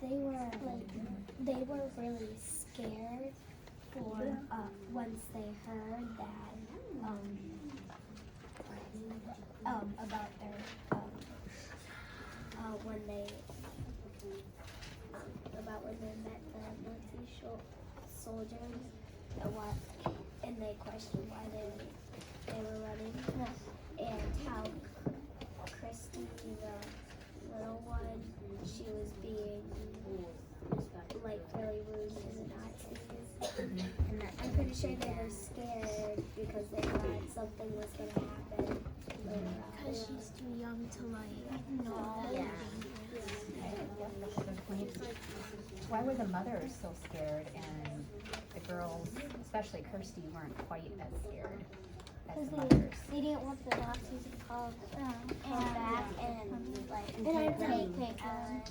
they were really scared for once they heard that about their when they about when they met the Nazi soldiers and they questioned why they were running and how Christy, the little one, she was being like really rude to the Nazis. And I'm pretty sure they were scared because they thought something was gonna happen later on. Because she's too young to know. Yeah. Why were the mothers so scared and the girls, especially Kirsty, weren't quite as scared as the mothers? They didn't want the Nazis to come back and take Ellen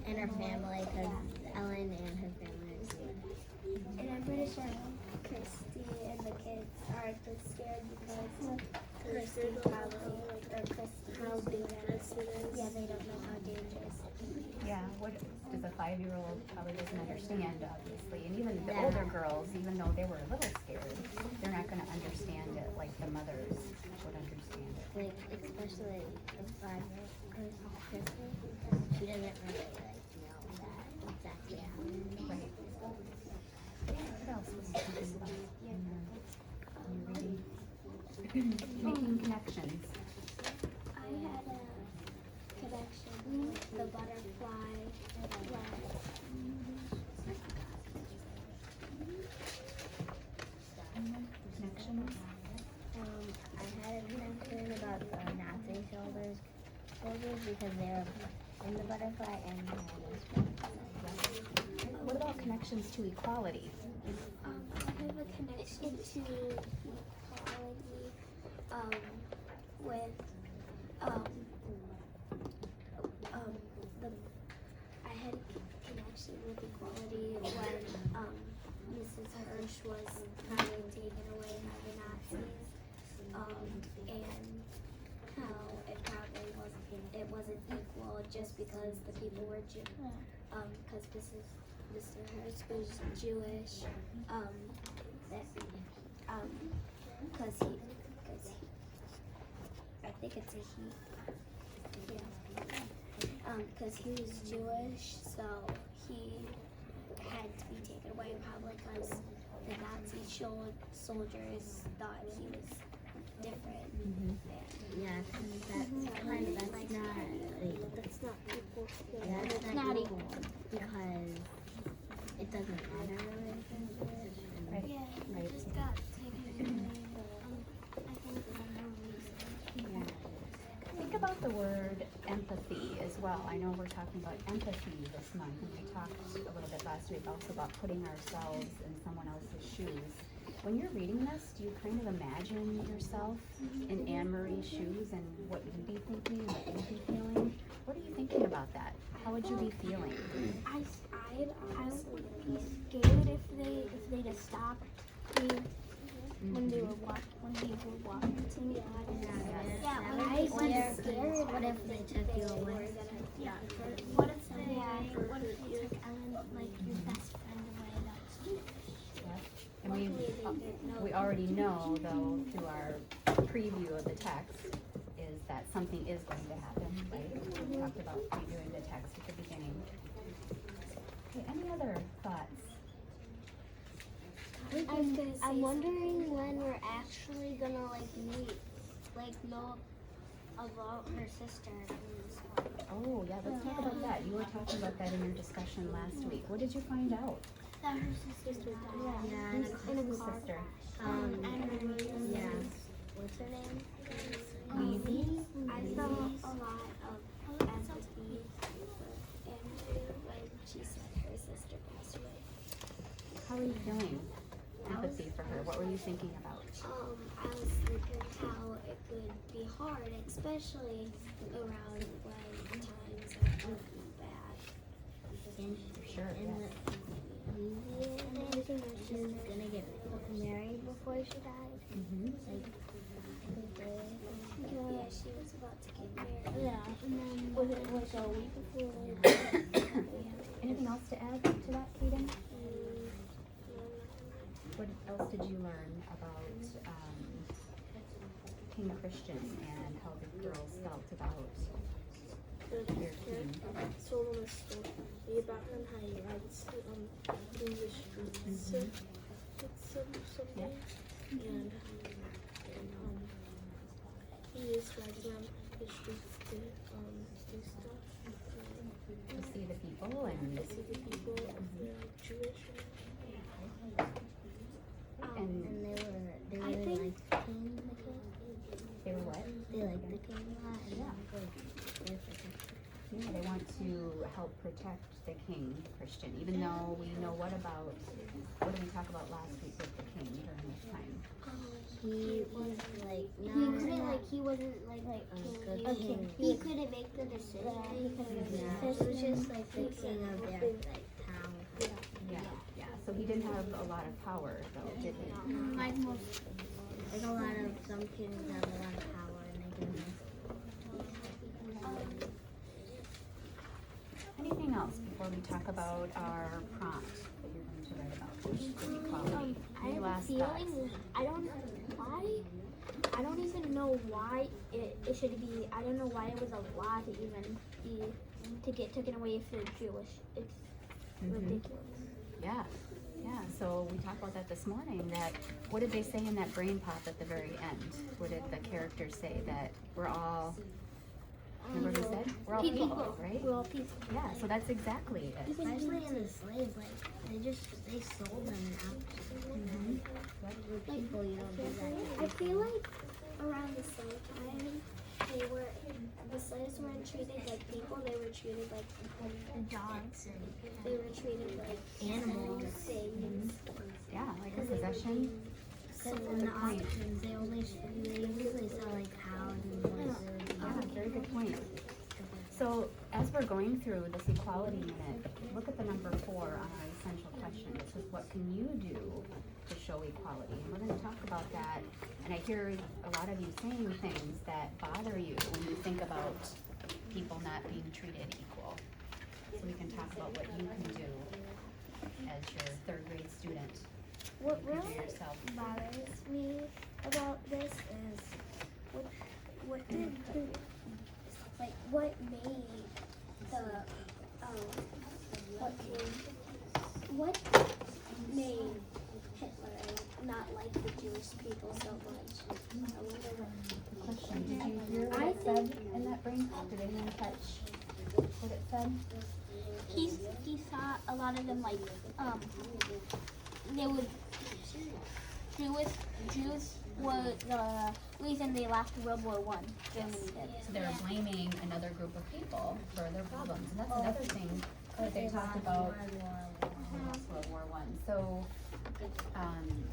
and her family, because Ellen and her family are scared. And I'm pretty sure Kirsty and the kids aren't as scared because Kirsty probably, or Kirsty, how dangerous it is. Yeah, they don't know how dangerous it is. Yeah, what does a 5-year-old probably doesn't understand, obviously. And even the older girls, even though they were a little scared, they're not going to understand it like the mothers would understand it. Like, especially the 5-year-old Kirsty, she doesn't really know that exactly happened. Right. What else was you thinking about when you're reading? Making connections. I had a connection with the butterfly Connections. I had a connection about the Nazi soldiers because they were in the butterfly and What about connections to equality? I have a connection to equality with I had a connection with equality when Mrs. Hirsch was finally taken away by the Nazis, and how it wasn't equal just because the people were because Mr. Hirsch was Jewish, because I think it's a he. Because he was Jewish, so he had to be taken away probably because the Nazi soldiers thought he was different. yeah, that's not equal. Yeah, That's it's not not equal because it doesn't matter really. Right. Yeah, Right. just got taken away. I think for no reason. Yeah. Think about the word empathy as well. I know we're talking about empathy this month, and we talked a little bit last week also about putting ourselves in someone else's shoes. When you're reading this, do you kind of imagine yourself in Anne-Marie's shoes and what you'd be thinking, what you'd be feeling? What are you thinking about that? How would you be feeling? I'd honestly be scared if they just stopped me when they were walking to me. Yeah, I'd be scared. What if they took you away? Yeah. What if they took Ellen, like your best friend, away? And we already know, though, through our preview of the text, is that something is going to happen, right? We talked about previewing the text at the beginning. Okay, any other thoughts? I'm wondering when we're actually gonna know about her sister. Oh, yeah, let's talk about that. You were talking about that in your discussion last week. What did you find out? That her sister died. Yeah, in a Who's car sister? Yeah. What's her name? Lizzie? I saw a lot of empathy for Andrew when she said her sister passed away. How are you feeling? Empathy for her. What were you thinking about? I was thinking how it could be hard, especially around when times are bad. For sure, And yes. she was gonna get married before she died. Yeah, she was about to get married. Yeah. And then was it like a week before? else to add to that, Kaden? What else did you learn about King Christian and how the girls felt about their king? Told him a story about him how he rides in the streets. It's something, and he just rides around the streets to do stuff. To see the people and See the people they're like Jewish. and And they I really think- liked the king, the king. they were what? They liked the king a lot, and Yeah. they protected Yeah, they want to help protect the king, Christian, even though we know what did we talk about last week with the king during this time? He was like He wasn't like a king. good Okay. king. He couldn't make the decision. He couldn't make the Yeah, it was decision. just like the king of their like town. Yeah, so he didn't have a lot of power though, did he? Like most. Like a lot of some kings have a lot of power and they can Anything else before we talk about our prompt that you're going to write about equality? I Any have a last feeling. thoughts? I don't even know why it should be. I don't know why it was a law to even be to get taken away if you're Jewish. It's Mhm. ridiculous. Yeah, so we talked about that this morning, that, what did they say in that brain pop at the very end? What did the characters say? That we're all, remember what they said? We're all people, right? We're all people. Yeah, so that's exactly it. especially in the slaves, like they sold them out. With people, you don't do that. I feel like around the same time, the slaves weren't treated like people. They were treated like Dogs and they were treated like animals. things. Yeah, like a possession. Because in the auctions, they usually sell like cows and horses. Yeah, very good point. So as we're going through this equality unit, look at the number 4 on our essential question. It says, what can you do to show equality? And we're going to talk about that. And I hear a lot of you saying things that bother you when you think about people not being treated equal. So we can talk about what you can do as your 3rd grade student. What You can do really yourself. bothers me about this is what did what made what made Hitler not like the Jewish people so much? I wonder Question, did you hear what I it said in that brain pop? Did anyone catch what it said? he saw a lot of them like they would Jews were the reason they lost World War One. Germany did. So they're blaming another group of people for their problems. And that's another thing that they talked about World War One. So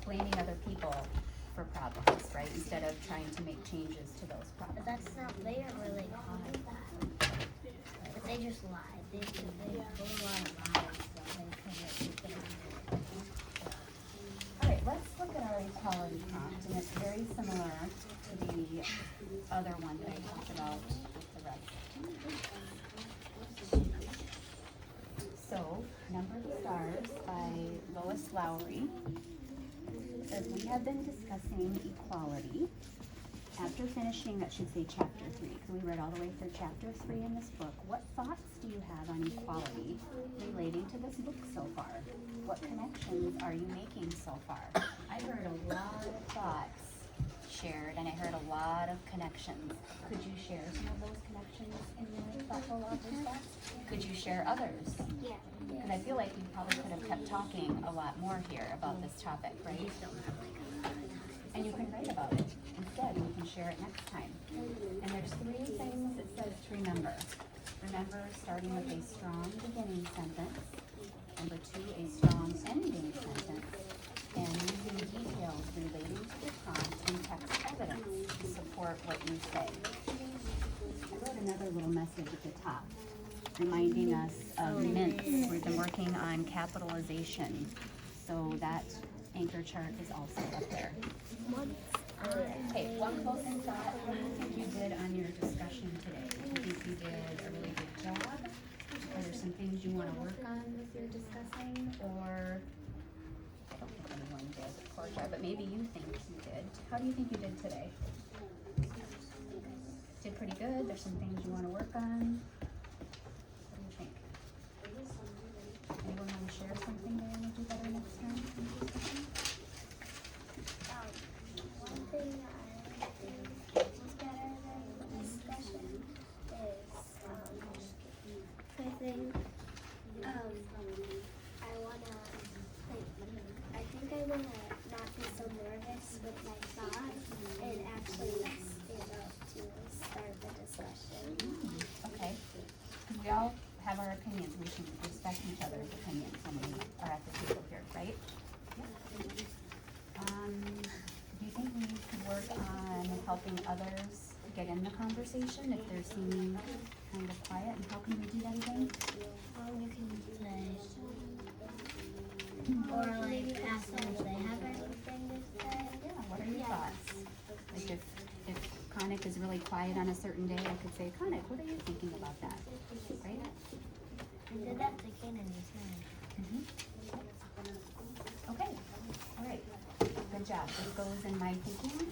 blaming other people for problems, right? Instead of trying to make changes to those problems. But that's not, they didn't really cause that. But they just lied. They told a lot of lies. So they couldn't. All right, let's look at our equality prompt, and it's very similar to the other one that I talked about with the rest. So, Number the Stars by Lois Lowry says, we have been discussing equality. After finishing, that should say chapter 3, because we read all the way through chapter 3 in this book. What thoughts do you have on equality relating to this book so far? What connections are you making so far? I heard a lot of thoughts shared, and I heard a lot of connections. Could you share some of those connections in your thoughtful thoughts? Could you share others? Yeah. Because I feel like you probably could have kept talking a lot more here about this topic, right? And you can write about it instead, and you can share it next time. And there's 3 things it says to remember. Remember, starting with a strong beginning sentence. Number 2, a strong ending sentence. And using details relating to the prompt and text evidence to support what you say. I wrote another little message at the top, reminding us of mints. We've been working on capitalization, so that anchor chart is also up there. Okay, one closing thought. What do you think you did on your discussion today? Do you think you did a really good job? Are there some things you wanna work on with your discussing, or? I don't think anyone did, poor Jed, but maybe you think you did. How do you think you did today? Did pretty good, there's some things you wanna work on? What do you think? Anyone wanna share something they wanna do better next time? One thing I think was better than the discussion is, I think, I wanna, like, I think I wanna not be so nervous with my thoughts and actually stand up to start the discussion. Okay, because we all have our opinions, we should respect each other's opinions when we are at the table here, right? Do you think we could work on helping others get in the conversation if they're seeming kind of quiet, and how can we do that again? You can say, or like ask them if they have anything to say. Yeah, what are your thoughts? Like if Conic is really quiet on a certain day, I could say, Conic, what are you thinking about that? Right? I did that to Kanan just now. Okay, all right, good job. This goes in my thinking.